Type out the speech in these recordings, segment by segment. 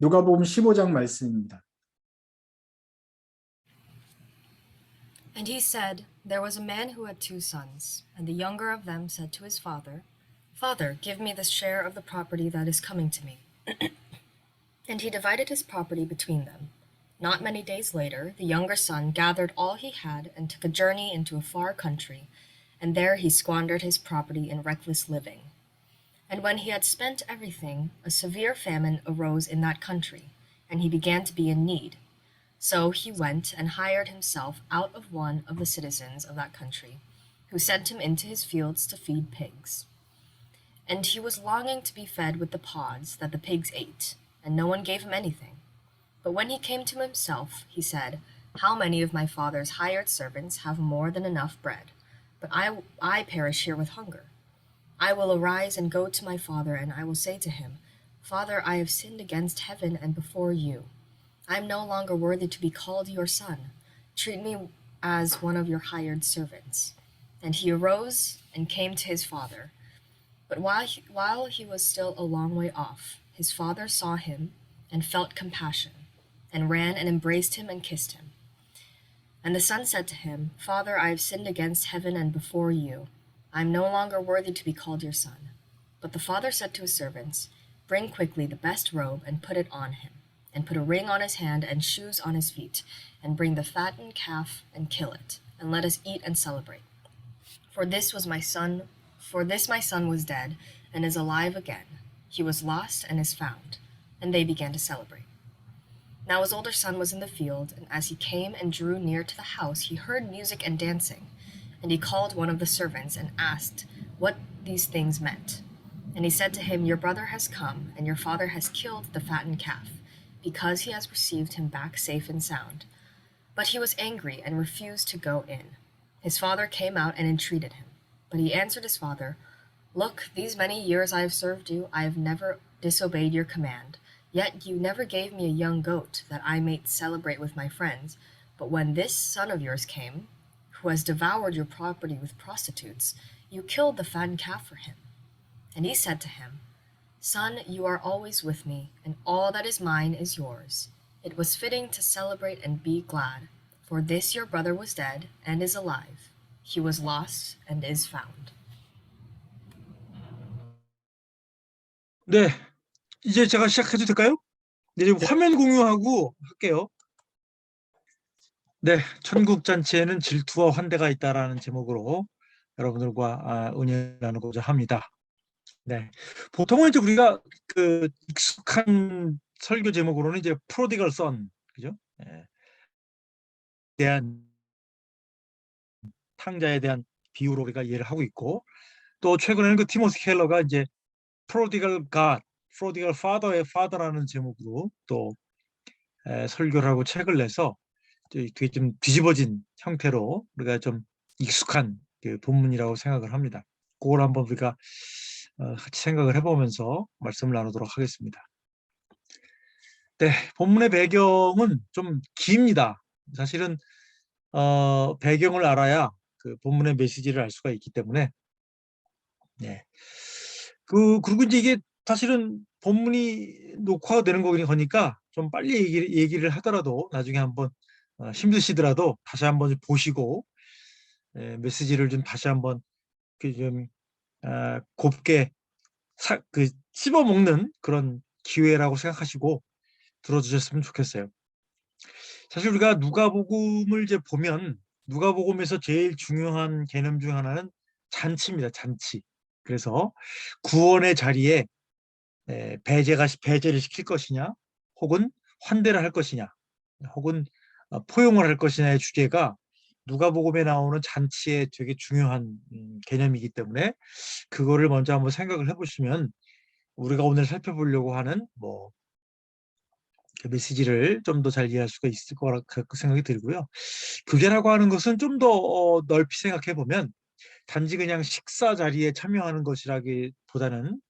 누가복음 15장 말씀입니다. And he said, There was a man who had 2 sons, and the younger of them said to his father, Father, give me the share of the property that is coming to me. And he divided his property between them. Not many days later, the younger son gathered all he had and took a journey into a far country, and there he squandered his property in reckless living. And when he had spent everything, a severe famine arose in that country, and he began to be in need. So he went and hired himself out of one of the citizens of that country, who sent him into his fields to feed pigs. And he was longing to be fed with the pods that the pigs ate, and no one gave him anything. But when he came to himself, he said, How many of my father's hired servants have more than enough bread? But I perish here with hunger. I will arise and go to my father, and I will say to him, Father, I have sinned against heaven and before you. I am no longer worthy to be called your son. Treat me as one of your hired servants. And he arose and came to his father. But while he was still a long way off, his father saw him and felt compassion, and ran and embraced him and kissed him. And the son said to him, Father, I have sinned against heaven and before you. I am no longer worthy to be called your son. But the father said to his servants, Bring quickly the best robe and put it on him, and put a ring on his hand and shoes on his feet, and bring the fattened calf and kill it, and let us eat and celebrate. For this my son was dead and is alive again. He was lost and is found. And they began to celebrate. Now his older son was in the field, and as he came and drew near to the house, he heard music and dancing. And he called one of the servants and asked what these things meant. And he said to him, Your brother has come, and your father has killed the fattened calf, because he has received him back safe and sound. But he was angry and refused to go in. His father came out and entreated him. But he answered his father, Look, these many years I have served you, I have never disobeyed your command. Yet you never gave me a young goat, that I might celebrate with my friends. But when this son of yours came, who has devoured your property with prostitutes, you killed the fattened calf for him. And he said to him, Son, you are always with me, and all that is mine is yours. It was fitting to celebrate and be glad, for this your brother was dead and is alive. He was lost and is found. 네, 이제 제가 시작해도 될까요? 네, 지금 화면 공유하고 할게요. 네, 천국잔치에는 질투와 환대가 있다라는 제목으로 여러분들과 은혜 나누고자 합니다. 네, 보통은 이제 우리가 그 익숙한 설교 제목으로는 이제 프로디걸 선, 그죠? 네. 대한 탕자에 대한 비유로 우리가 이해를 하고 있고, 또 최근에는 그 티모시 켈러가 이제 프로디걸 갓, 프로디걸 파더의 파더라는 제목으로 또 설교를 하고 책을 내서 되게 좀 뒤집어진 형태로 우리가 좀 익숙한 그 본문이라고 생각을 합니다. 그걸 한번 우리가 같이 생각을 해보면서 말씀을 나누도록 하겠습니다. 네, 본문의 배경은 좀 깁니다. 사실은 배경을 알아야 그 본문의 메시지를 알 수가 있기 때문에 네. 그리고 이제 이게 사실은 본문이 녹화가 되는 거니까 좀 빨리 얘기를 하더라도 나중에 한번 힘드시더라도 다시 한번 보시고 메시지를 좀 다시 한번 좀 곱게 씹어 먹는 그런 기회라고 생각하시고 들어주셨으면 좋겠어요. 사실 우리가 누가복음을 이제 보면 누가복음에서 제일 중요한 개념 중 하나는 잔치입니다. 잔치. 그래서 구원의 자리에 배제를 시킬 것이냐, 혹은 환대를 할 것이냐, 혹은 포용을 할 것이냐의 주제가 누가복음에 나오는 잔치의 되게 중요한 개념이기 때문에 그거를 먼저 한번 생각을 해보시면 우리가 오늘 살펴보려고 하는 그 메시지를 좀 더 잘 이해할 수가 있을 거라고 생각이 들고요. 교제라고 하는 것은 좀 더 넓이 생각해 보면 단지 그냥 식사 자리에 참여하는 것이라기보다는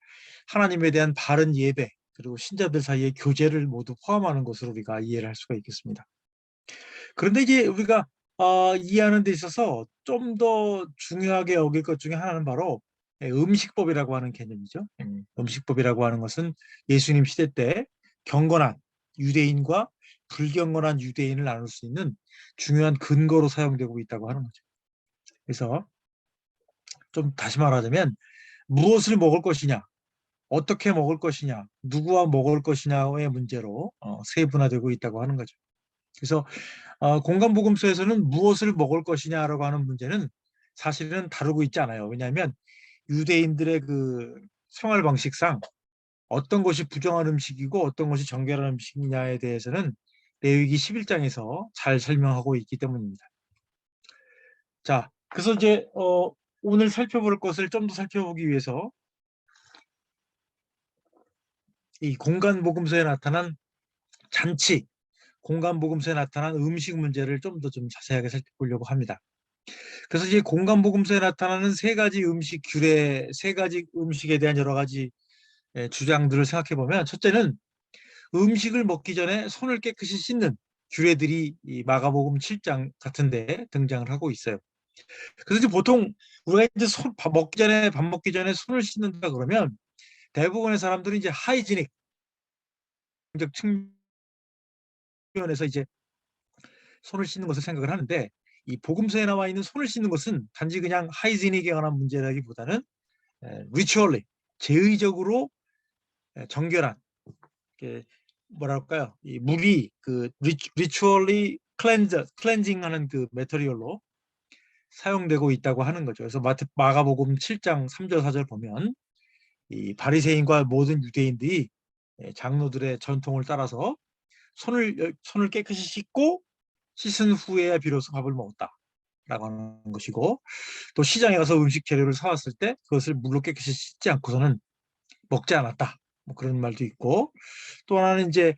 하나님에 대한 바른 예배 그리고 신자들 사이의 교제를 모두 포함하는 것으로 우리가 이해를 할 수가 있겠습니다. 그런데 이제 우리가 이해하는 데 있어서 좀 더 중요하게 여길 것 중에 하나는 바로 음식법이라고 하는 개념이죠. 음식법이라고 하는 것은 예수님 시대 때 경건한 유대인과 불경건한 유대인을 나눌 수 있는 중요한 근거로 사용되고 있다고 하는 거죠. 그래서 좀 다시 말하자면 무엇을 먹을 것이냐, 어떻게 먹을 것이냐, 누구와 먹을 것이냐의 문제로 세분화되고 있다고 하는 거죠. 그래서 공간복음서에서는 무엇을 먹을 것이냐라고 하는 문제는 사실은 다루고 있지 않아요. 왜냐하면 유대인들의 그 생활 방식상 어떤 것이 부정한 음식이고 어떤 것이 정결한 음식이냐에 대해서는 레위기 11장에서 잘 설명하고 있기 때문입니다. 자, 그래서 이제 오늘 살펴볼 것을 좀 더 살펴보기 위해서 이 공간복음서에 나타난 잔치, 공간복음서에 나타난 음식 문제를 좀 더 좀 자세하게 살펴보려고 합니다. 그래서 이제 공간복음서에 나타나는 세 가지 음식 규례, 세 가지 음식에 대한 여러 가지 주장들을 생각해 보면, 첫째는 음식을 먹기 전에 손을 깨끗이 씻는 규례들이 이 마가복음 7장 같은데 등장을 하고 있어요. 그래서 이제 보통 우리가 이제 밥 먹기 전에 손을 씻는다 그러면 대부분의 사람들은 이제 하이지닉 적 측면에서 이제 손을 씻는 것을 생각을 하는데, 이 복음서에 나와 있는 손을 씻는 것은 단지 그냥 하이지닉에 관한 문제라기보다는 리추얼리 제의적으로 정결한, 뭐랄까요, 이 물이 그 리추얼리 클렌징하는 그 메터리얼로 사용되고 있다고 하는 거죠. 그래서 마가복음 7장 3절 4절 보면 이 바리새인과 모든 유대인들이 장로들의 전통을 따라서 손을 깨끗이 씻고 씻은 후에야 비로소 밥을 먹었다라고 하는 것이고, 또 시장에 가서 음식 재료를 사왔을 때 그것을 물로 깨끗이 씻지 않고서는 먹지 않았다, 뭐 그런 말도 있고, 또 하나는 이제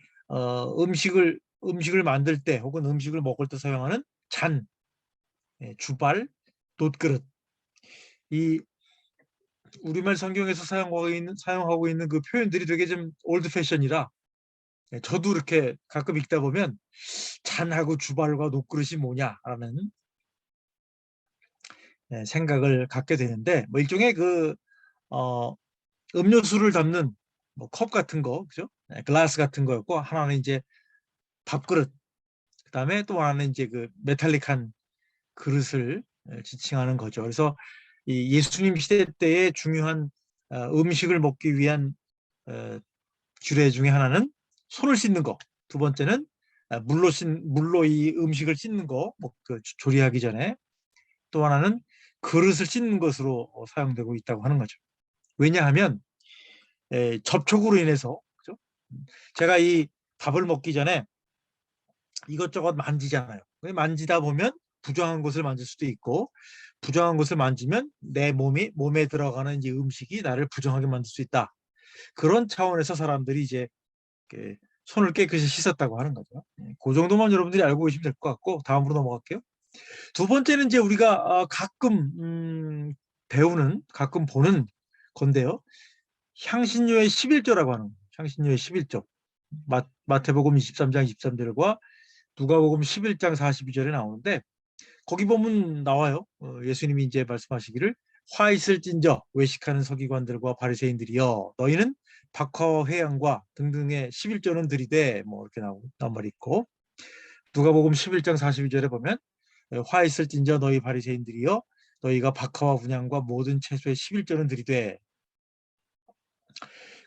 음식을 만들 때 혹은 음식을 먹을 때 사용하는 잔, 주발, 놋그릇, 이 우리말 성경에서 사용하고 있는 그 표현들이 되게 좀 올드 패션이라 저도 이렇게 가끔 읽다 보면 잔하고 주발과 놋그릇이 뭐냐라는 생각을 갖게 되는데, 뭐 일종의 그 음료수를 담는 뭐 컵 같은 거, 그죠? 글라스 같은 거였고, 하나는 이제 밥그릇, 그다음에 또 하나는 이제 그 메탈릭한 그릇을 지칭하는 거죠. 그래서 이 예수님 시대 때의 중요한 음식을 먹기 위한 규례 중에 하나는 손을 씻는 거, 두 번째는 물로 이 음식을 씻는 거, 뭐그 조리하기 전에, 또 하나는 그릇을 씻는 것으로 사용되고 있다고 하는 거죠. 왜냐하면 접촉으로 인해서, 그죠? 제가 이 밥을 먹기 전에 이것저것 만지잖아요. 만지다 보면 부정한 것을 만질 수도 있고, 부정한 것을 만지면 내 몸에 들어가는 이제 음식이 나를 부정하게 만들 수 있다. 그런 차원에서 사람들이 이제 손을 깨끗이 씻었다고 하는 거죠. 그 정도만 여러분들이 알고 계시면 될 것 같고, 다음으로 넘어갈게요. 두 번째는 이제 우리가 가끔 가끔 보는 건데요. 향신료의 11조라고 하는 거예요. 향신료의 11조. 마태복음 23장 23절과 누가복음 11장 42절에 나오는데, 거기 보면 나와요. 예수님이 이제 말씀하시기를, 화 있을진저 외식하는 서기관들과 바리새인들이여, 너희는 박화와 회양과 등등의 11조는 들이되, 뭐 이렇게 나온 말이 있고, 누가복음 11장 42절에 보면 화 있을진저 너희 바리새인들이여, 너희가 박화와 분향과 모든 채소의 11조는 들이되.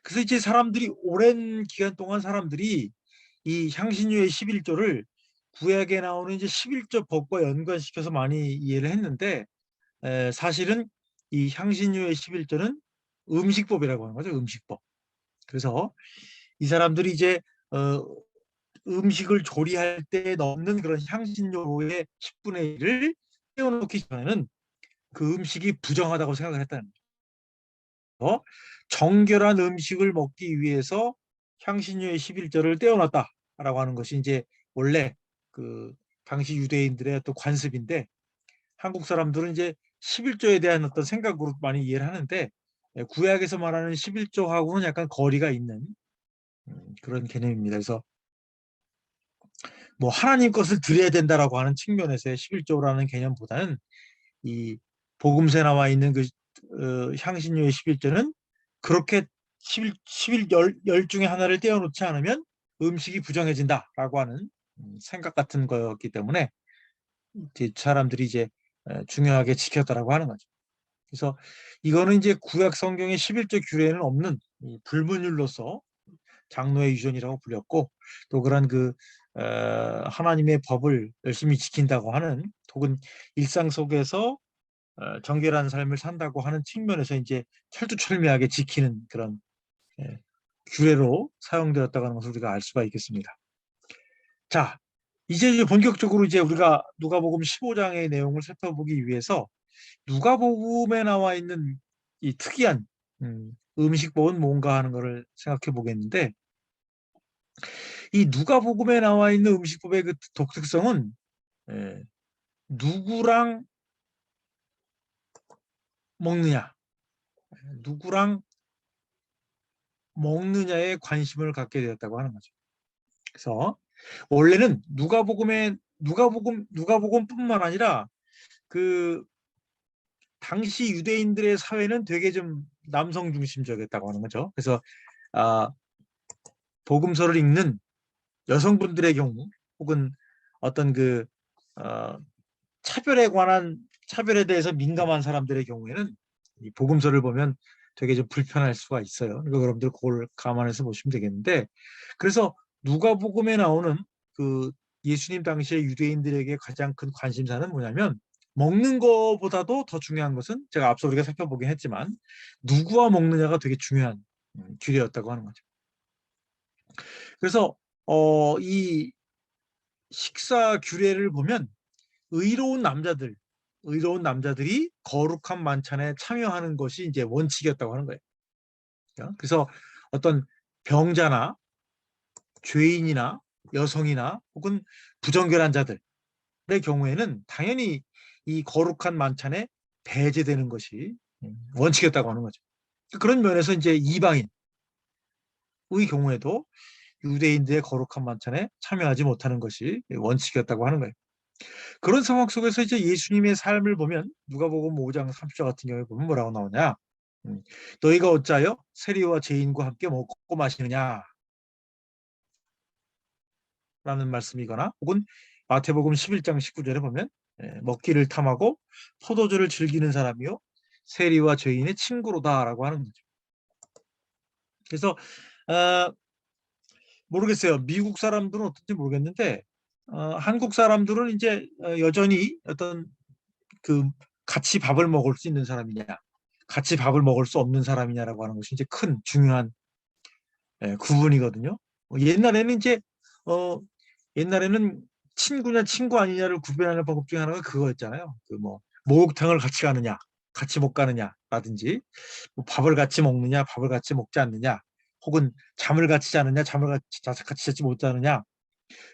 그래서 이제 오랜 기간 동안 사람들이 이 향신료의 11조를 구약에 나오는 이제 11조 법과 연관시켜서 많이 이해를 했는데, 사실은 이 향신료의 11조는 음식법이라고 하는 거죠. 음식법. 그래서 이 사람들이 이제 음식을 조리할 때 넣는 그런 향신료의 10분의 1을 떼어놓기 전에는 그 음식이 부정하다고 생각을 했다는 거죠. 정결한 음식을 먹기 위해서 향신료의 11조를 떼어놨다라고 하는 것이 이제 원래 그 당시 유대인들의 또 관습인데, 한국 사람들은 이제 11조에 대한 어떤 생각으로 많이 이해를 하는데, 구약에서 말하는 11조하고는 약간 거리가 있는 그런 개념입니다. 그래서 뭐 하나님 것을 드려야 된다라고 하는 측면에서의 11조라는 개념보다는, 이 복음서에 나와 있는 그 향신료의 11조는 그렇게 11 열 중에 하나를 떼어놓지 않으면 음식이 부정해진다라고 하는 생각 같은 거였기 때문에 이제 사람들이 이제 중요하게 지켰다라고 하는 거죠. 그래서 이거는 이제 구약 성경의 11조 규례에는 없는 이 불문율로서 장로의 유전이라고 불렸고, 또 그런 하나님의 법을 열심히 지킨다고 하는, 혹은 일상 속에서 정결한 삶을 산다고 하는 측면에서 이제 철두철미하게 지키는 그런 규례로 사용되었다고 하는 것을 우리가 알 수가 있겠습니다. 자, 이제 본격적으로 이제 우리가 누가복음 15장의 내용을 살펴보기 위해서 누가복음에 나와 있는 이 특이한 음식법은 뭔가 하는 것을 생각해 보겠는데, 이 누가복음에 나와 있는 음식법의 그 독특성은 누구랑 먹느냐, 누구랑 먹느냐에 관심을 갖게 되었다고 하는 거죠. 그래서 원래는 누가복음뿐만 아니라 그 당시 유대인들의 사회는 되게 좀 남성 중심적이었다고 하는 거죠. 그래서 복음서를 읽는 여성분들의 경우, 혹은 어떤 차별에 대해서 민감한 사람들의 경우에는 이 복음서를 보면 되게 좀 불편할 수가 있어요. 그러니까 여러분들 그걸 감안해서 보시면 되겠는데, 그래서 누가복음에 나오는 그 예수님 당시의 유대인들에게 가장 큰 관심사는 뭐냐면, 먹는 것보다도 더 중요한 것은, 제가 앞서 우리가 살펴보긴 했지만, 누구와 먹느냐가 되게 중요한 규례였다고 하는 거죠. 그래서 이 식사 규례를 보면 의로운 남자들이 거룩한 만찬에 참여하는 것이 이제 원칙이었다고 하는 거예요. 그래서 어떤 병자나 죄인이나 여성이나 혹은 부정결한 자들의 경우에는 당연히 이 거룩한 만찬에 배제되는 것이 원칙이었다고 하는 거죠. 그런 면에서 이제 이방인의 경우에도 유대인들의 거룩한 만찬에 참여하지 못하는 것이 원칙이었다고 하는 거예요. 그런 상황 속에서 이제 예수님의 삶을 보면 누가복음 5장 30절 같은 경우에 보면 뭐라고 나오냐? 너희가 어찌하여 세리와 죄인과 함께 먹고 마시느냐? 라는 말씀이거나, 혹은 마태복음 11장 19절에 보면 먹기를 탐하고 포도주를 즐기는 사람이요 세리와 죄인의 친구로다라고 하는 거죠. 그래서 모르겠어요. 미국 사람들은 어떤지 모르겠는데 한국 사람들은 이제 여전히 어떤 같이 밥을 먹을 수 있는 사람이냐, 같이 밥을 먹을 수 없는 사람이냐라고 하는 것이 이제 큰 중요한 구분이거든요. 옛날에는 이제 어, 옛날에는 친구냐 친구 아니냐를 구별하는 방법 중에 하나가 그거였잖아요. 목욕탕을 같이 가느냐, 같이 못 가느냐라든지, 뭐 밥을 같이 먹느냐, 밥을 같이 먹지 않느냐, 혹은 잠을 같이 자느냐, 잠을 같이 자지 못 자느냐,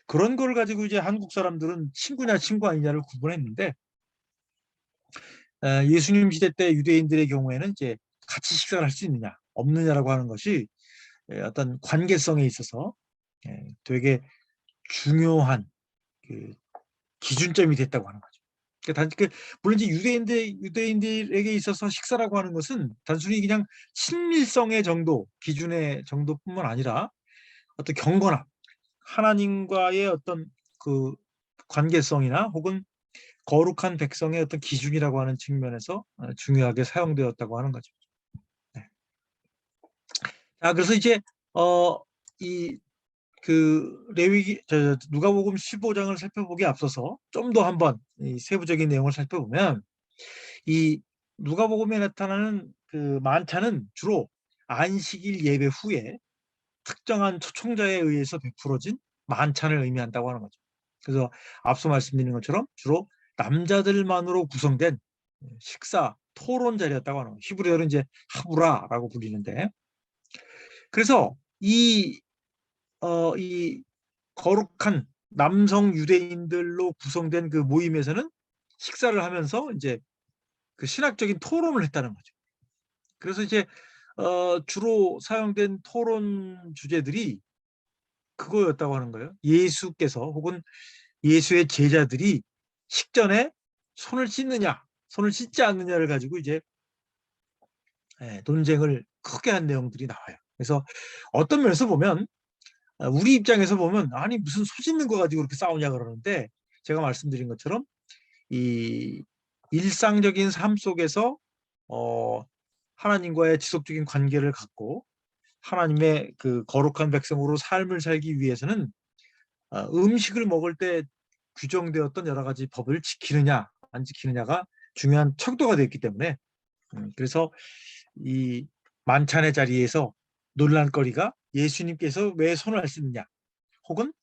그런 걸 가지고 이제 한국 사람들은 친구냐 친구 아니냐를 구분했는데, 예수님 시대 때 유대인들의 경우에는 이제 같이 식사를 할 수 있느냐 없느냐라고 하는 것이 어떤 관계성에 있어서 되게 중요한 기준점이 됐다고 하는 거죠. 물론 이제 유대인들에게 있어서 식사라고 하는 것은 단순히 그냥 친밀성의 기준의 정도뿐만 아니라 어떤 경건함, 하나님과의 어떤 관계성이나 혹은 거룩한 백성의 어떤 기준이라고 하는 측면에서 중요하게 사용되었다고 하는 거죠. 네. 그래서 이제 이 누가복음 15장을 살펴보기에 앞서서 좀 더 한번 이 세부적인 내용을 살펴보면, 이 누가복음에 나타나는 그 만찬은 주로 안식일 예배 후에 특정한 초청자에 의해서 베풀어진 만찬을 의미한다고 하는 거죠. 그래서 앞서 말씀드린 것처럼 주로 남자들만으로 구성된 식사 토론 자리였다고 하는 거예요. 히브리어로 이제 하브라라고 불리는데, 그래서 이 거룩한 남성 유대인들로 구성된 그 모임에서는 식사를 하면서 이제 신학적인 토론을 했다는 거죠. 그래서 이제 주로 사용된 토론 주제들이 그거였다고 하는 거예요. 예수께서 혹은 예수의 제자들이 식전에 손을 씻느냐, 손을 씻지 않느냐를 가지고 이제 논쟁을 크게 한 내용들이 나와요. 그래서 어떤 면에서 보면 우리 입장에서 보면 아니 무슨 소 짖는 거 가지고 그렇게 싸우냐 그러는데 제가 말씀드린 것처럼 이 일상적인 삶 속에서 하나님과의 지속적인 관계를 갖고 하나님의 그 거룩한 백성으로 삶을 살기 위해서는 음식을 먹을 때 규정되었던 여러 가지 법을 지키느냐 안 지키느냐가 중요한 척도가 되었기 때문에 그래서 이 만찬의 자리에서 논란거리가 예수님께서 왜 손을 안 씻느냐 혹은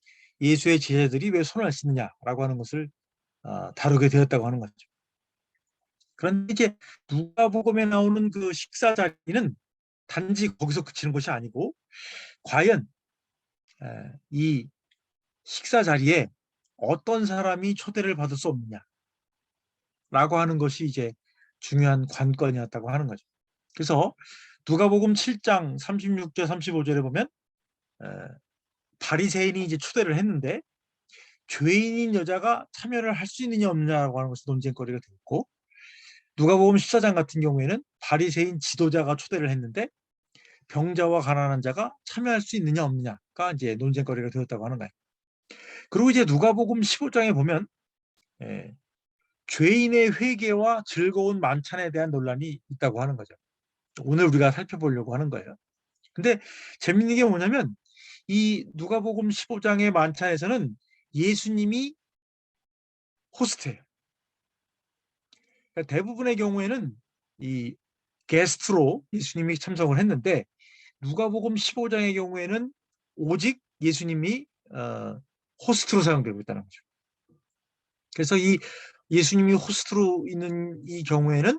예수의 제자들이 왜 손을 안 씻느냐라고 하는 것을 다루게 되었다고 하는 거죠. 그런데 이제 누가복음에 나오는 그 식사 자리는 단지 거기서 그치는 것이 아니고 과연 이 식사 자리에 어떤 사람이 초대를 받을 수 없느냐라고 하는 것이 이제 중요한 관건이었다고 하는 거죠. 그래서 누가복음 7장 36절 35절에 보면 바리새인이 이제 초대를 했는데 죄인인 여자가 참여를 할 수 있느냐 없느냐라고 하는 것이 논쟁거리가 되었고 누가복음 14장 같은 경우에는 바리새인 지도자가 초대를 했는데 병자와 가난한 자가 참여할 수 있느냐 없느냐가 이제 논쟁거리가 되었다고 하는 거예요. 그리고 이제 누가복음 15장에 보면 죄인의 회개와 즐거운 만찬에 대한 논란이 있다고 하는 거죠. 오늘 우리가 살펴보려고 하는 거예요. 근데 재밌는 게 뭐냐면 이 누가복음 15장의 만찬에서는 예수님이 호스트예요. 그러니까 대부분의 경우에는 이 게스트로 예수님이 참석을 했는데 누가복음 15장의 경우에는 오직 예수님이 호스트로 사용되고 있다는 거죠. 그래서 이 예수님이 호스트로 있는 이 경우에는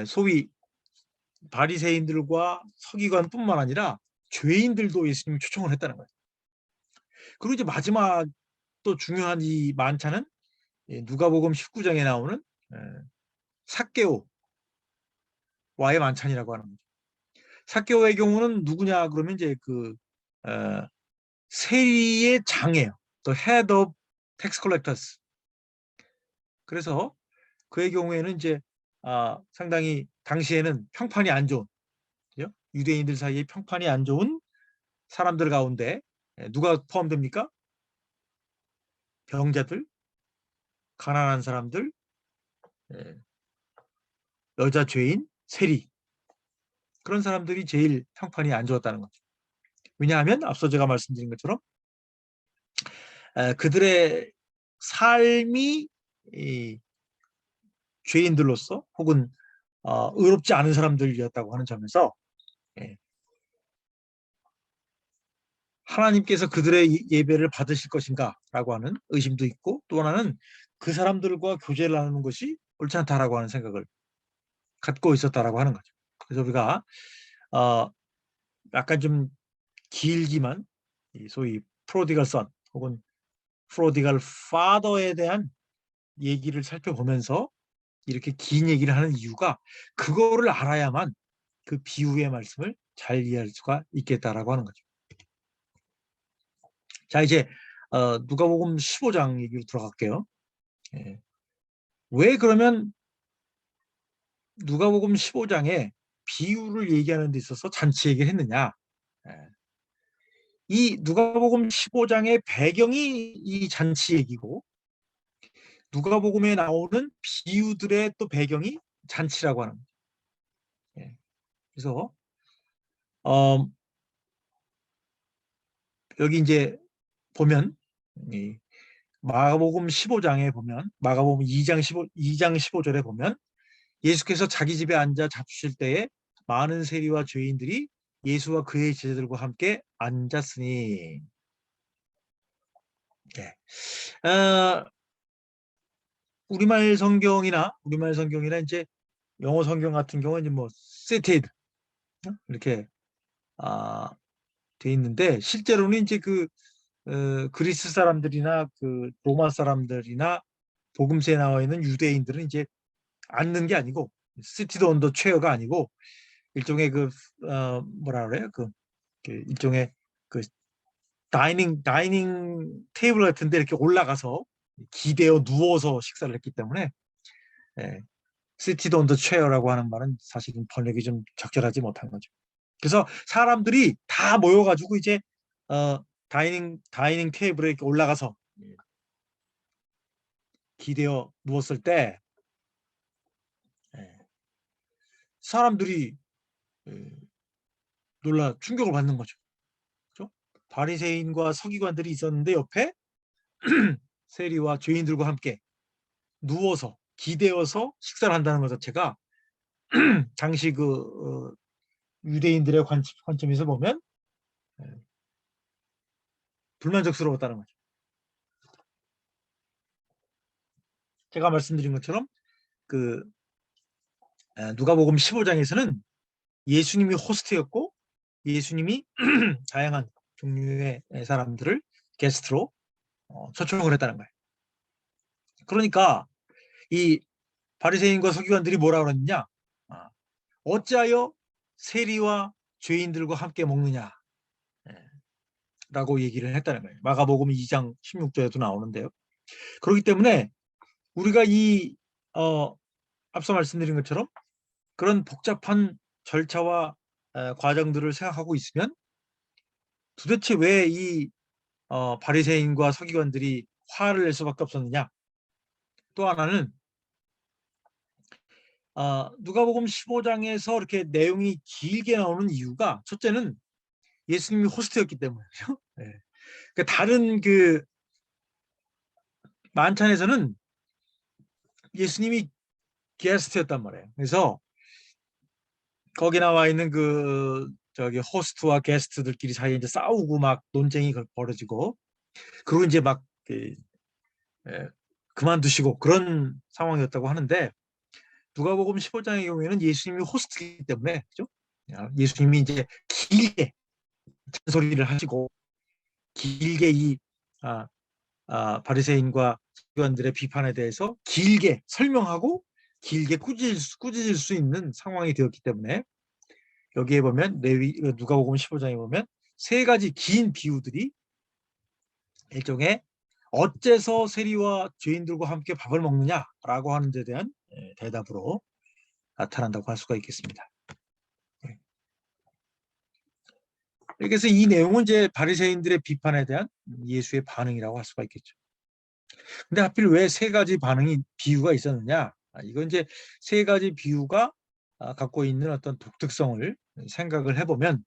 소위 바리새인들과 서기관뿐만 아니라 죄인들도 예수님이 초청을 했다는 거예요. 그리고 이제 마지막 또 중요한 이 만찬은 누가복음 19장에 나오는 삭개오와의 만찬이라고 하는 거죠. 삭개오의 경우는 누구냐 그러면 이제 그 세리의 장이에요. The head of tax collectors. 그래서 그의 경우에는 이제 상당히 당시에는 평판이 안 좋은 유대인들 사이에 평판이 안 좋은 사람들 가운데 누가 포함됩니까? 병자들, 가난한 사람들, 여자 죄인, 세리 그런 사람들이 제일 평판이 안 좋았다는 거죠. 왜냐하면 앞서 제가 말씀드린 것처럼 그들의 삶이 죄인들로서 혹은 의롭지 않은 사람들이었다고 하는 점에서 하나님께서 그들의 예배를 받으실 것인가 라고 하는 의심도 있고 또 하나는 그 사람들과 교제를 나누는 것이 옳지 않다라고 하는 생각을 갖고 있었다라고 하는 거죠. 그래서 우리가 약간 좀 길지만 소위 프로디갈 선 혹은 프로디갈 파더에 대한 얘기를 살펴보면서 이렇게 긴 얘기를 하는 이유가 그거를 알아야만 그 비유의 말씀을 잘 이해할 수가 있겠다라고 하는 거죠. 자 이제 누가복음 15장 얘기로 들어갈게요. 왜 그러면 누가복음 15장에 비유를 얘기하는 데 있어서 잔치 얘기를 했느냐. 이 누가복음 15장의 배경이 이 잔치 얘기고 누가복음에 나오는 비유들의 또 배경이 잔치라고 하는 거예요. 그래서 여기 이제 보면 마가복음 15장에 보면 마가복음 2장 15절에 보면 예수께서 자기 집에 앉아 잡수실 때에 많은 세리와 죄인들이 예수와 그의 제자들과 함께 앉았으니 우리말 성경이나 이제 영어 성경 같은 경우는 이제 뭐 seated 이렇게 돼 있는데 실제로는 이제 그 그리스 사람들이나 그 로마 사람들이나 복음서에 나와 있는 유대인들은 이제 앉는 게 아니고 seated on the chair가 아니고 일종의 그 뭐라 그래요? 그 일종의 그 다이닝 테이블 같은데 이렇게 올라가서 기대어 누워서 식사를 했기 때문에 seated on the chair라고 하는 말은 사실은 번역이 좀 적절하지 못한 거죠. 그래서 사람들이 다 모여가지고 이제 다이닝 테이블에 이렇게 올라가서 기대어 누웠을 때 사람들이 놀라 충격을 받는 거죠. 그렇죠? 바리새인과 서기관들이 있었는데 옆에 세리와 죄인들과 함께 누워서 기대어서 식사를 한다는 것 자체가 당시 그 유대인들의 관점에서 보면 불만족스러웠다는 거죠. 제가 말씀드린 것처럼 그 누가복음 15장에서는 예수님이 호스트였고 예수님이 다양한 종류의 사람들을 게스트로 초청을 했다는 거예요. 그러니까 이 바리새인과 서기관들이 뭐라 그랬느냐? 어찌하여 세리와 죄인들과 함께 먹느냐? 라고 얘기를 했다는 거예요. 마가복음 2장 16절에도 나오는데요. 그렇기 때문에 우리가 이 앞서 말씀드린 것처럼 그런 복잡한 절차와 과정들을 생각하고 있으면 도대체 왜 이 바리새인과 서기관들이 화를 낼 수밖에 없었느냐? 또 하나는 누가복음 15장에서 이렇게 내용이 길게 나오는 이유가 첫째는 예수님이 호스트였기 때문이죠. 네. 그러니까 다른 그 만찬에서는 예수님이 게스트였단 말이에요. 그래서 거기 나와 있는 그 저기 호스트와 게스트들끼리 사이에 이제 싸우고 막 논쟁이 벌어지고 그리고 이제 막 그만두시고 그런 상황이었다고 하는데 누가복음 15장의 경우에는 예수님이 호스트이기 때문에 그죠? 예수님이 이제 길게 잔소리를 하시고 길게 이 바리새인과 서기관들의 비판에 대해서 길게 설명하고 길게 꾸짖을 수 있는 상황이 되었기 때문에 여기에 보면 누가복음 15장에 보면 세 가지 긴 비유들이 일종의 어째서 세리와 죄인들과 함께 밥을 먹느냐라고 하는 데 대한 대답으로 나타난다고 할 수가 있겠습니다. 그래서 이 내용은 이제 바리새인들의 비판에 대한 예수의 반응이라고 할 수가 있겠죠. 근데 하필 왜 세 가지 비유가 있었느냐? 이건 이제 세 가지 비유가 갖고 있는 어떤 독특성을 생각을 해보면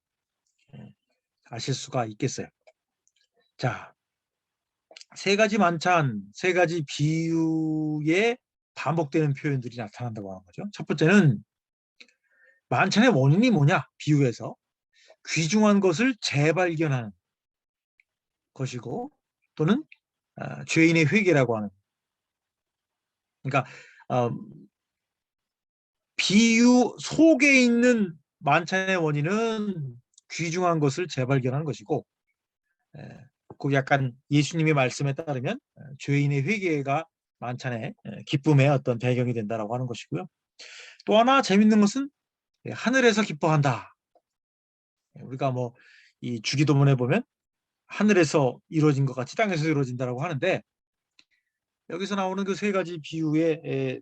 아실 수가 있겠어요. 자, 세 가지 만찬, 세 가지 비유에 반복되는 표현들이 나타난다고 하는 거죠. 첫 번째는 만찬의 원인이 뭐냐? 비유에서 귀중한 것을 재발견하는 것이고 또는 죄인의 회개라고 하는. 그러니까 비유 속에 있는 만찬의 원인은 귀중한 것을 재발견하는 것이고 그 약간 예수님의 말씀에 따르면 죄인의 회개가 만찬의 기쁨의 어떤 배경이 된다라고 하는 것이고요. 또 하나 재밌는 것은 하늘에서 기뻐한다. 우리가 뭐 이 주기도문에 보면 하늘에서 이루어진 것 같이 땅에서 이루어진다라고 하는데 여기서 나오는 그 세 가지 비유의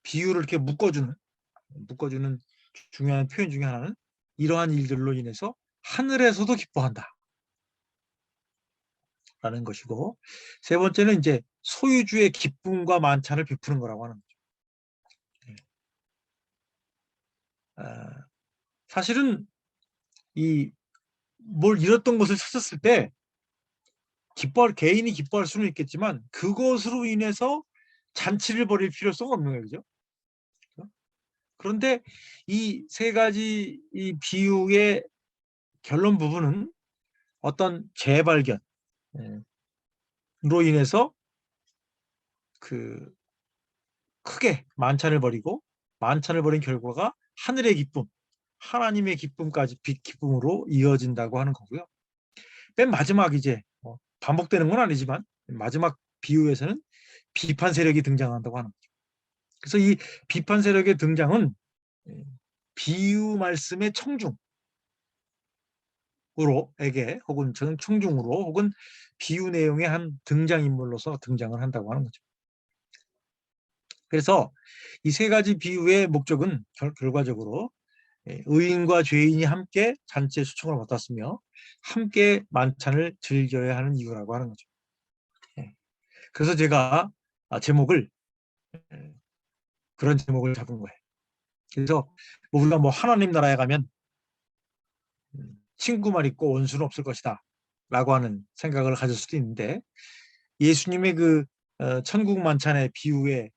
비유를 이렇게 묶어주는 중요한 표현 중에 하나는 이러한 일들로 인해서 하늘에서도 기뻐한다 라는 것이고 세 번째는 이제 소유주의 기쁨과 만찬을 베푸는 거라고 하는 거죠. 사실은 이 뭘 잃었던 것을 찾았을 때 개인이 기뻐할 수는 있겠지만 그것으로 인해서 잔치를 벌일 필요성은 없는 거예요. 그죠? 그런데 이 세 가지 이 비유의 결론 부분은 어떤 재발견으로 인해서 그 크게 만찬을 벌이고 만찬을 벌인 결과가 하늘의 기쁨, 하나님의 기쁨으로 이어진다고 하는 거고요. 맨 마지막 이제 반복되는 건 아니지만 마지막 비유에서는 비판 세력이 등장한다고 하는 거죠. 그래서 이 비판 세력의 등장은 비유 말씀의 혹은 청중으로 혹은 비유 내용의 한 등장인물로서 등장을 한다고 하는 거죠. 그래서 이 세 가지 비유의 목적은 결과적으로 의인과 죄인이 함께 잔치에 초청을 받았으며 함께 만찬을 즐겨야 하는 이유라고 하는 거죠. 그래서 제가 제목을 그런 제목을 잡은 거예요. 그래서 우리가 뭐 하나님 나라에 가면 친구만 있고 원수는 없을 것이다 라고 하는 생각을 가질 수도 있는데, 예수님의 그 천국 만찬의 비유에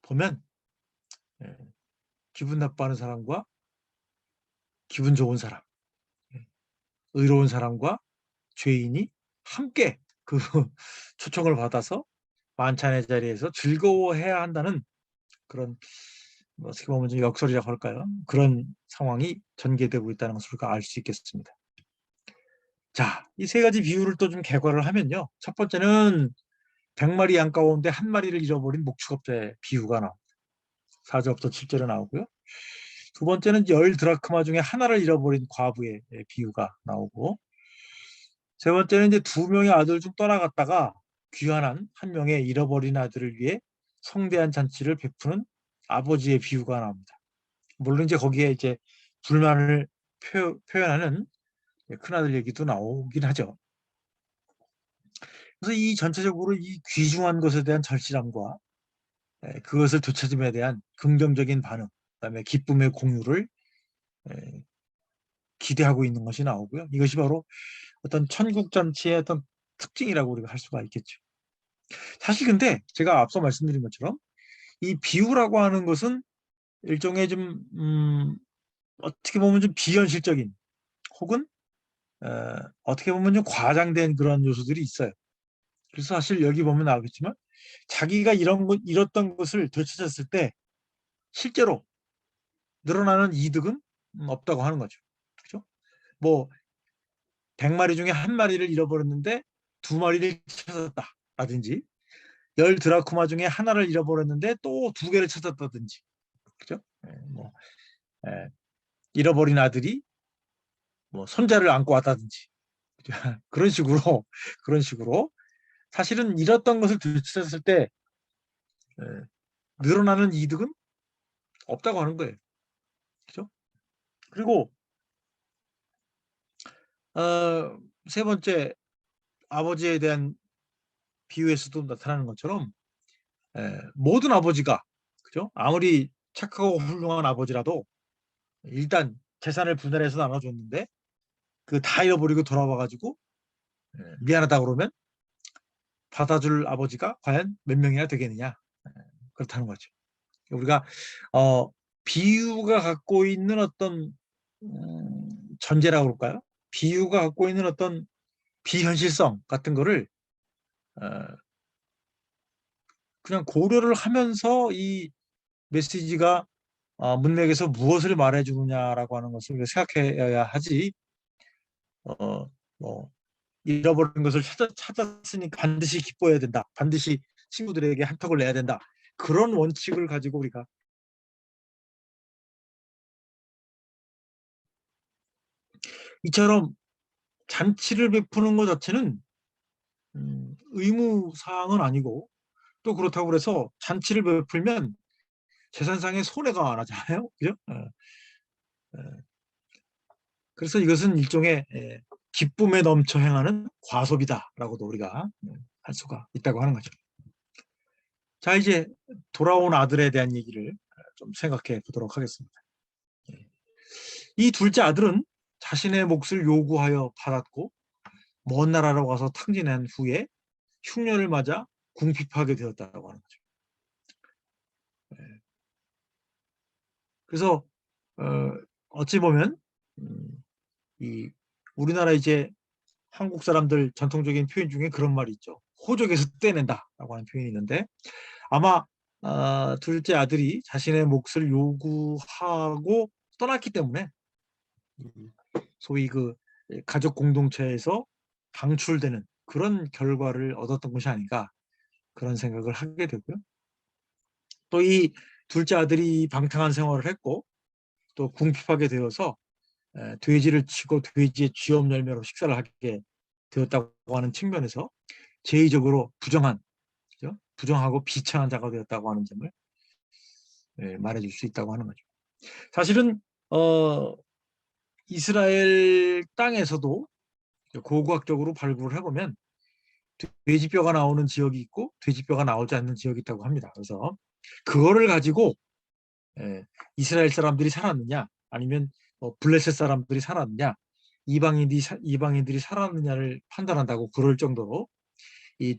보면 기분 나빠하는 사람과 기분 좋은 사람, 의로운 사람과 죄인이 함께 그 초청을 받아서 만찬의 자리에서 즐거워해야 한다는 그런, 어떻게 보면 좀 역설이라고 할까요? 그런 상황이 전개되고 있다는 것을 우리가 알 수 있겠습니다. 자, 이 세 가지 비유를 또 좀 개괄을 하면요. 첫 번째는 100마리 양 가운데 한 마리를 잃어버린 목축업자의 비유가 나옵니다. 4절부터 7절에 나오고요. 두 번째는 10 드라크마 중에 하나를 잃어버린 과부의 비유가 나오고, 세 번째는 이제 2명의 아들 중 떠나갔다가 귀환한 한 명의 잃어버린 아들을 위해 성대한 잔치를 베푸는 아버지의 비유가 나옵니다. 물론 이제 거기에 이제 불만을 표현하는 큰아들 얘기도 나오긴 하죠. 그래서 이 전체적으로 이 귀중한 것에 대한 절실함과 그것을 되찾음에 대한 긍정적인 반응, 그다음에 기쁨의 공유를 기대하고 있는 것이 나오고요. 이것이 바로 어떤 천국 잔치의 어떤 특징이라고 우리가 할 수가 있겠죠. 사실 근데 제가 앞서 말씀드린 것처럼 이 비유라고 하는 것은 일종의 좀 어떻게 보면 좀 비현실적인, 혹은 어떻게 보면 좀 과장된 그런 요소들이 있어요. 그래서 사실 여기 보면 나오겠지만 자기가 잃었던 것을 되찾았을 때 실제로 늘어나는 이득은 없다고 하는 거죠. 그렇죠? 뭐 100마리 중에 한 마리를 잃어버렸는데 2마리를 찾았다라든지, 10 드라크마 중에 하나를 잃어버렸는데 또 2개를 찾았다든지, 그죠? 잃어버린 아들이 뭐 손자를 안고 왔다든지, 그런 식으로 그런 식으로 사실은 잃었던 것을 되찾았을 때 늘어나는 이득은 없다고 하는 거예요. 그죠? 그리고 세 번째, 아버지에 대한 비유에서도 나타나는 것처럼 모든 아버지가, 그죠? 아무리 착하고 훌륭한 아버지라도 일단 재산을 분할해서 나눠줬는데 그 다 잃어버리고 돌아와 가지고 미안하다고 그러면 받아줄 아버지가 과연 몇 명이나 되겠느냐, 그렇다는 거죠. 우리가 비유가 갖고 있는 어떤 전제라고 그럴까요? 비유가 갖고 있는 어떤 비현실성 같은 거를 그냥 고려를 하면서 이 메시지가 문맥에서 무엇을 말해주느냐라고 하는 것을 우리가 생각해야 하지, 뭐 잃어버린 것을 찾았으니까 반드시 기뻐해야 된다, 반드시 친구들에게 한턱을 내야 된다, 그런 원칙을 가지고 우리가 이처럼 잔치를 베푸는 것 자체는 의무사항은 아니고, 또 그렇다고 해서 잔치를 베풀면 재산상의 손해가 안 하잖아요. 그죠? 그래서 이것은 일종의 기쁨에 넘쳐 행하는 과소비다라고도 우리가 할 수가 있다고 하는 거죠. 자, 이제 돌아온 아들에 대한 얘기를 좀 생각해 보도록 하겠습니다. 이 둘째 아들은 자신의 몫을 요구하여 받았고 먼 나라로 가서 탕진한 후에 흉년을 맞아 궁핍하게 되었다고 하는 거죠. 그래서 어찌 보면 이 우리나라 이제 한국 사람들 전통적인 표현 중에 그런 말이 있죠. 호적에서 떼낸다라고 하는 표현이 있는데, 아마 둘째 아들이 자신의 몫을 요구하고 떠났기 때문에 소위 그 가족 공동체에서 방출되는 그런 결과를 얻었던 것이 아닌가, 그런 생각을 하게 되고요. 또 이 둘째 아들이 방탕한 생활을 했고 또 궁핍하게 되어서 돼지를 치고 돼지의 쥐엄 열매로 식사를 하게 되었다고 하는 측면에서 제의적으로 부정한, 그죠? 부정하고 비천한 자가 되었다고 하는 점을 말해줄 수 있다고 하는 거죠. 사실은 어, 이스라엘 땅에서도 고고학적으로 발굴을 해보면 돼지뼈가 나오는 지역이 있고 돼지뼈가 나오지 않는 지역이 있다고 합니다. 그래서 그거를 가지고 이스라엘 사람들이 살았느냐 아니면 블레셋 사람들이 살았느냐 이방인들이 살았느냐를 판단한다고 그럴 정도로 이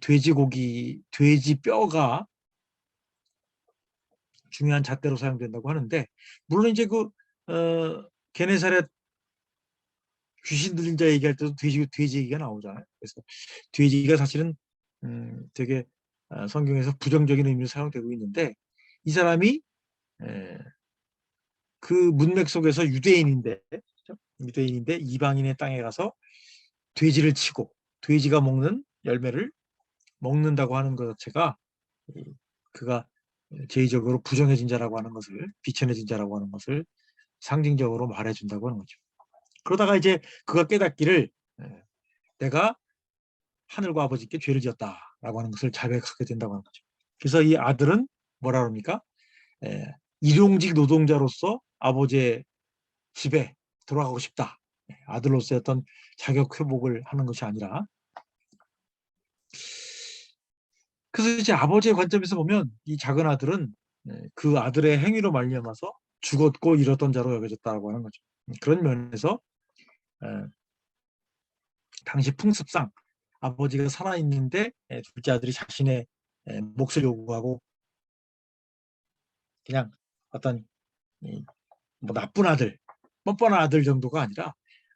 돼지뼈가 중요한 잣대로 사용된다고 하는데 물론 이제 게네사렛 귀신 들린 자 얘기할 때도 돼지 얘기가 나오잖아요. 그래서 돼지가 사실은 되게 성경에서 부정적인 의미로 사용되고 있는데 이 사람이 그 문맥 속에서 유대인인데 그렇죠? 유대인인데 이방인의 땅에 가서 돼지를 치고 돼지가 먹는 열매를 먹는다고 하는 것 자체가 그가 제의적으로 부정해진 자라고 하는 것을 비천해진 자라고 하는 것을 상징적으로 말해준다고 하는 거죠. 그러다가 이제 그가 깨닫기를 내가 하늘과 아버지께 죄를 지었다라고 하는 것을 자백하게 된다고 하는 거죠. 그래서 이 아들은 뭐라 그럽니까? 일용직 노동자로서 아버지의 집에 돌아가고 싶다. 아들로서의 어떤 자격 회복을 하는 것이 아니라 그래서 이제 아버지의 관점에서 보면 이 작은 아들은 그 아들의 행위로 말미암아서 죽었고 잃었던 자로 여겨졌다고 하는 거죠. 그런 면에서 당시 풍습상 아버지가 살아있는데 둘째 아들이 자신의 몫을 요구하고 그냥 어떤 뭐 나쁜 아들, 뻔뻔한 아들 정도가 아니라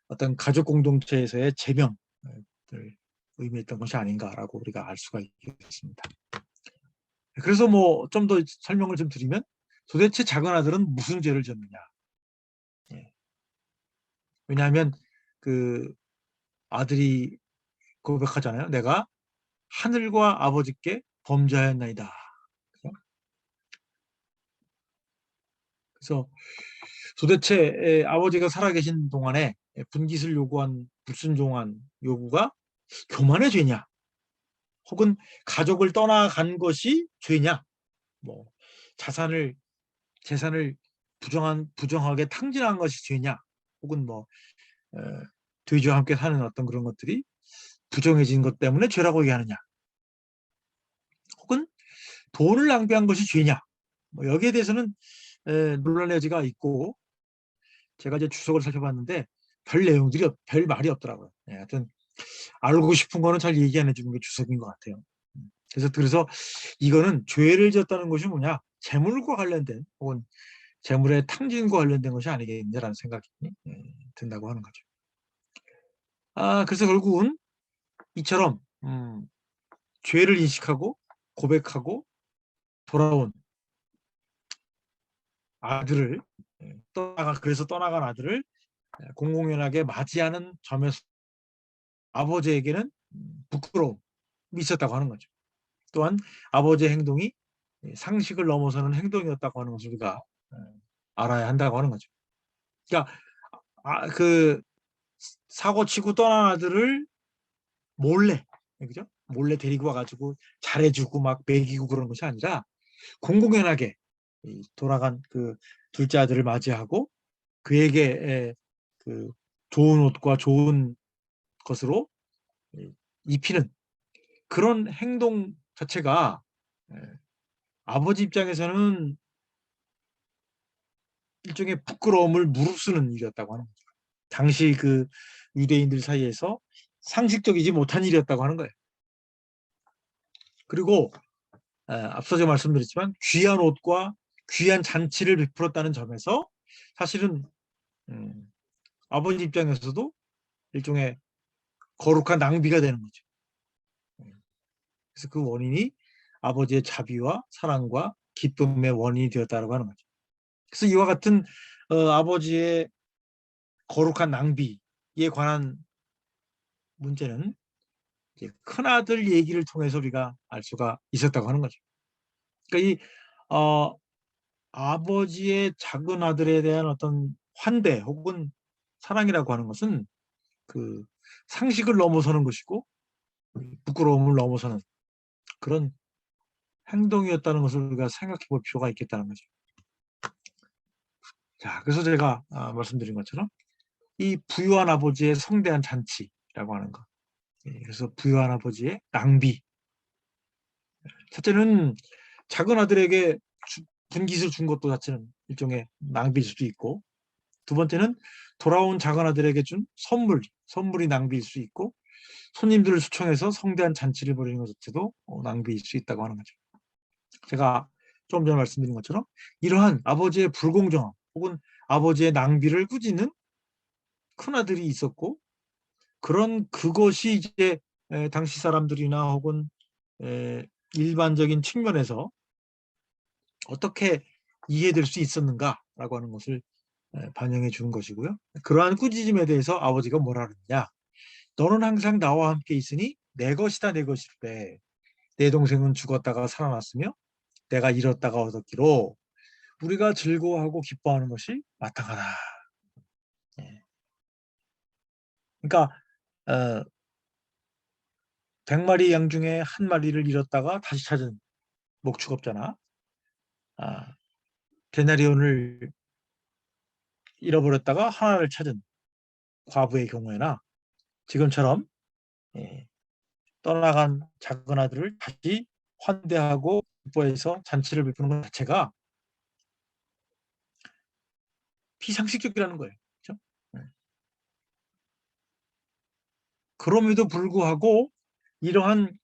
어떤 가족 공동체에서의 제명을 의미했던 것이 아닌가라고 우리가 알 수가 있겠습니다. 그래서 뭐 좀 더 설명을 좀 드리면 도대체 작은 아들은 무슨 죄를 졌느냐? 왜냐하면 그 아들이 고백하잖아요. 내가 하늘과 아버지께 범죄하였나이다. 그래서 도대체 아버지가 살아계신 동안에 분깃을 요구한 불순종한 요구가 교만의 죄냐? 혹은 가족을 떠나간 것이 죄냐? 뭐 재산을 부정하게 탕진한 것이 죄냐? 혹은 뭐 돼지와 함께 사는 어떤 그런 것들이 부정해진 것 때문에 죄라고 얘기하느냐? 혹은 돈을 낭비한 것이 죄냐? 뭐 여기에 대해서는 논란의 여지가 있고 제가 이제 주석을 살펴봤는데 별 말이 없더라고요. 하여튼 알고 싶은 거는 잘 얘기 안 해주는 게 주석인 것 같아요. 그래서 이거는 죄를 지었다는 것이 뭐냐? 재물과 관련된 혹은 재물의 탕진과 관련된 것이 아니겠느냐라는 생각이 든다고 하는 거죠. 그래서 결국은 이처럼 죄를 인식하고 고백하고 돌아온 아들을 그래서 떠나간 아들을 공공연하게 맞이하는 점에서 아버지에게는 부끄러움이 있었다고 하는 거죠. 또한 아버지의 행동이 상식을 넘어서는 행동이었다고 하는 것을 우리가 알아야 한다고 하는 거죠. 그러니까 그 사고 치고 떠난 아들을 몰래, 그죠? 몰래 데리고 와가지고 잘해주고 막 먹이고 그런 것이 아니라 공공연하게 돌아간 그 둘째 아들을 맞이하고 그에게 그 좋은 옷과 좋은 것으로 입히는 그런 행동 자체가 아버지 입장에서는 일종의 부끄러움을 무릅쓰는 일이었다고 하는 거죠. 당시 그 유대인들 사이에서 상식적이지 못한 일이었다고 하는 거예요. 그리고 앞서 제가 말씀드렸지만 귀한 옷과 귀한 잔치를 베풀었다는 점에서 사실은 아버지 입장에서도 일종의 거룩한 낭비가 되는 거죠. 그래서 그 원인이 아버지의 자비와 사랑과 기쁨의 원인이 되었다고 하는 거죠. 그래서 이와 같은 아버지의 거룩한 낭비에 관한 문제는 이제 큰아들 얘기를 통해서 우리가 알 수가 있었다고 하는 거죠. 그러니까 이 아버지의 작은 아들에 대한 어떤 환대 혹은 사랑이라고 하는 것은 그 상식을 넘어서는 것이고 부끄러움을 넘어서는 그런 행동이었다는 것을 우리가 생각해 볼 필요가 있겠다는 거죠. 자, 그래서 제가 말씀드린 것처럼 이 부유한 아버지의 성대한 잔치라고 하는 것. 그래서 부유한 아버지의 낭비. 첫째는 작은 아들에게 분깃을 준 것도 자체는 일종의 낭비일 수도 있고, 두 번째는 돌아온 작은 아들에게 준 선물이 낭비일 수 있고, 손님들을 초청해서 성대한 잔치를 벌이는 것 자체도 낭비일 수 있다고 하는 거죠. 제가 좀 전에 말씀드린 것처럼 이러한 아버지의 불공정함 혹은 아버지의 낭비를 꾸짖는 큰아들이 있었고, 그것이 이제 당시 사람들이나 혹은 일반적인 측면에서 어떻게 이해될 수 있었는가라고 하는 것을 반영해 주는 것이고요. 그러한 꾸짖음에 대해서 아버지가 뭐라 그러느냐. 너는 항상 나와 함께 있으니 내 것이다 내 것이래. 내 동생은 죽었다가 살아났으며 내가 잃었다가 얻었기로 우리가 즐거워하고 기뻐하는 것이 마땅하다. 그러니까 100마리 양 중에 한 마리를 잃었다가 다시 찾은 목축업자나 데나리온을 잃어버렸다가 하나를 찾은 과부의 경우에나 지금처럼 떠나간 작은 아들을 다시 환대하고 기뻐해서 잔치를 베푸는 것 자체가 비상식적이라는 거예요. 그렇죠? 그럼에도 불구하고 이러한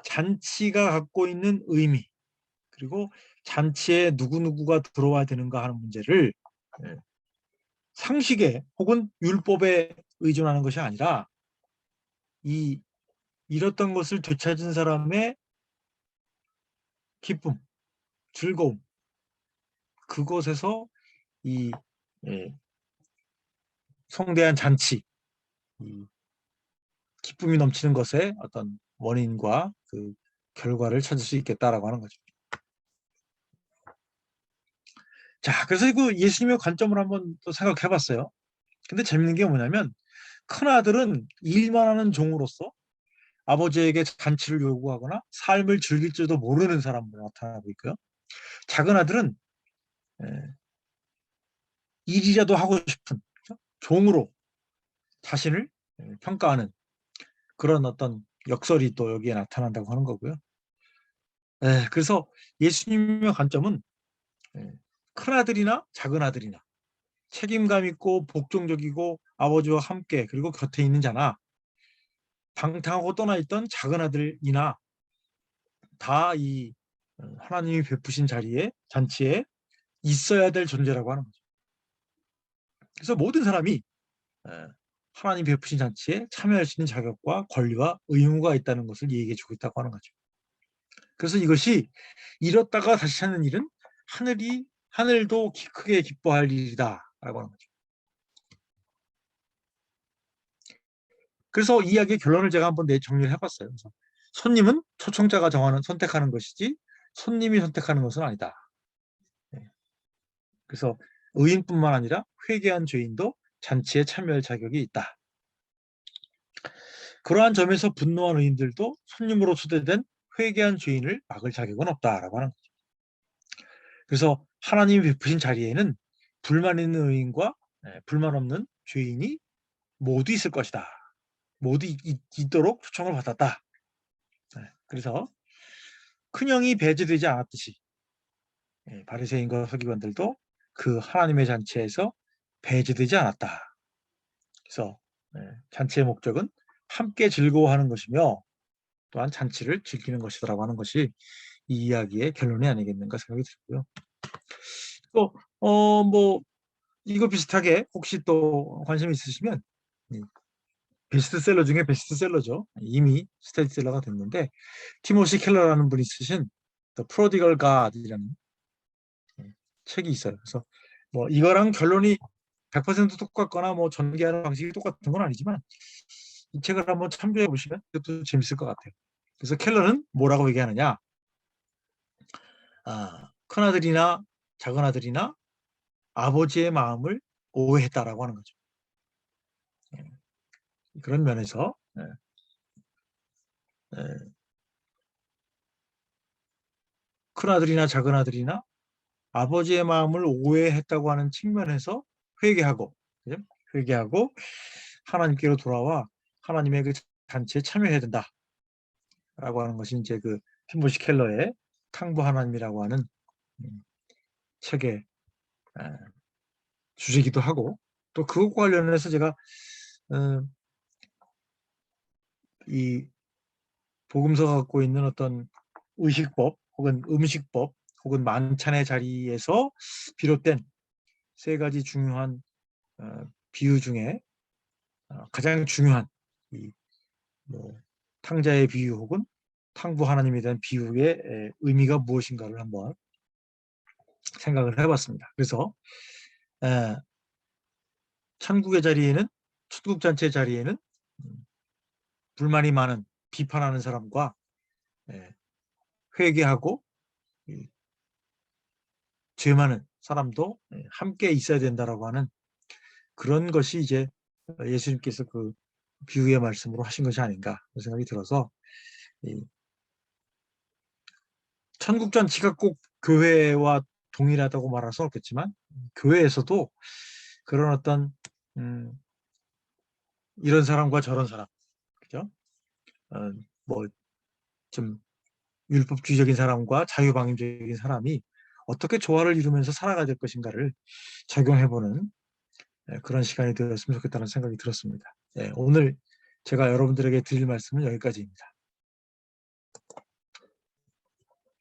잔치가 갖고 있는 의미, 그리고 잔치에 누구누구가 들어와야 되는가 하는 문제를 상식에 혹은 율법에 의존하는 것이 아니라 잃었던 것을 되찾은 사람의 기쁨, 즐거움, 그것에서 이 성대한 잔치, 이 기쁨이 넘치는 것의 어떤 원인과 그 결과를 찾을 수 있겠다라고 하는 거죠. 자, 그래서 그 예수님의 관점을 한번 또 생각해 봤어요. 근데 재밌는 게 뭐냐면 큰 아들은 일만 하는 종으로서 아버지에게 잔치를 요구하거나 삶을 즐길 줄도 모르는 사람으로 나타나고 있고요. 작은 아들은 일이라도 하고 싶은, 그렇죠? 종으로 자신을 평가하는 그런 어떤 역설이 또 여기에 나타난다고 하는 거고요. 그래서 예수님의 관점은 큰 아들이나 작은 아들이나 책임감 있고 복종적이고 아버지와 함께 그리고 곁에 있는 자나 방탕하고 떠나 있던 작은 아들이나 다 이 하나님이 베푸신 자리에 잔치에 있어야 될 존재라고 하는 거죠. 그래서 모든 사람이 하나님 베푸신 잔치에 참여할 수 있는 자격과 권리와 의무가 있다는 것을 얘기해 주고 있다고 하는 거죠. 그래서 이것이 잃었다가 다시 찾는 일은 하늘도 크게 기뻐할 일이다라고 하는 거죠. 그래서 이야기의 결론을 제가 한번 정리를 해봤어요. 그래서 손님은 초청자가 선택하는 것이지 손님이 선택하는 것은 아니다. 그래서 의인뿐만 아니라 회개한 죄인도 잔치에 참여할 자격이 있다. 그러한 점에서 분노한 의인들도 손님으로 초대된 회개한 죄인을 막을 자격은 없다라고 하는 거죠. 그래서 하나님이 베푸신 자리에는 불만 있는 의인과 불만 없는 죄인이 모두 있을 것이다. 모두 있도록 초청을 받았다. 그래서 큰형이 배제되지 않았듯이 바리새인과 서기관들도 그 하나님의 잔치에서 배제되지 않았다. 그래서 잔치의 목적은 함께 즐거워하는 것이며 또한 잔치를 즐기는 것이라고 하는 것이 이 이야기의 결론이 아니겠는가 생각이 들고요. 또 뭐 이거 비슷하게 혹시 또 관심 있으시면 베스트셀러 중에 베스트셀러죠. 이미 스테디셀러가 됐는데 티모시 켈러라는 분이 쓰신 The Prodigal God이라는 책이 있어요. 그래서 뭐 이거랑 결론이 100% 똑같거나 뭐 전개하는 방식이 똑같은 건 아니지만 이 책을 한번 참조해 보시면 이것도 재밌을 것 같아요. 그래서 켈러는 뭐라고 얘기하느냐? 큰아들이나 작은아들이나 아버지의 마음을 오해했다라고 하는 거죠. 그런 면에서 큰아들이나 작은아들이나 아버지의 마음을 오해했다고 하는 측면에서 회개하고, 그죠? 회개하고 하나님께로 돌아와 하나님의 그 잔치에 참여해야 된다라고 하는 것이 이제 그 티모시 켈러의 탕부 하나님이라고 하는 책의 주제이기도 하고, 또 그것과 관련해서 제가 이 복음서가 갖고 있는 어떤 의식법 혹은 음식법 혹은 만찬의 자리에서 비롯된 세 가지 중요한 비유 중에 가장 중요한 뭐 탕자의 비유 혹은 탕부 하나님에 대한 비유의 의미가 무엇인가를 한번 생각을 해봤습니다. 그래서 천국의 자리에는, 천국잔치 자리에는 불만이 많은, 비판하는 사람과 회개하고 죄 많은 사람도 함께 있어야 된다라고 하는 그런 것이 이제 예수님께서 그 비유의 말씀으로 하신 것이 아닌가 그런 생각이 들어서, 천국잔치가 꼭 교회와 동일하다고 말할 수는 없겠지만 교회에서도 그런 어떤 이런 사람과 저런 사람, 그죠? 뭐 좀 율법주의적인 사람과 자유방임적인 사람이 어떻게 조화를 이루면서 살아가야 될 것인가를 적용해보는 그런 시간이 되었으면 좋겠다는 생각이 들었습니다. 오늘 제가 여러분들에게 드릴 말씀은 여기까지입니다.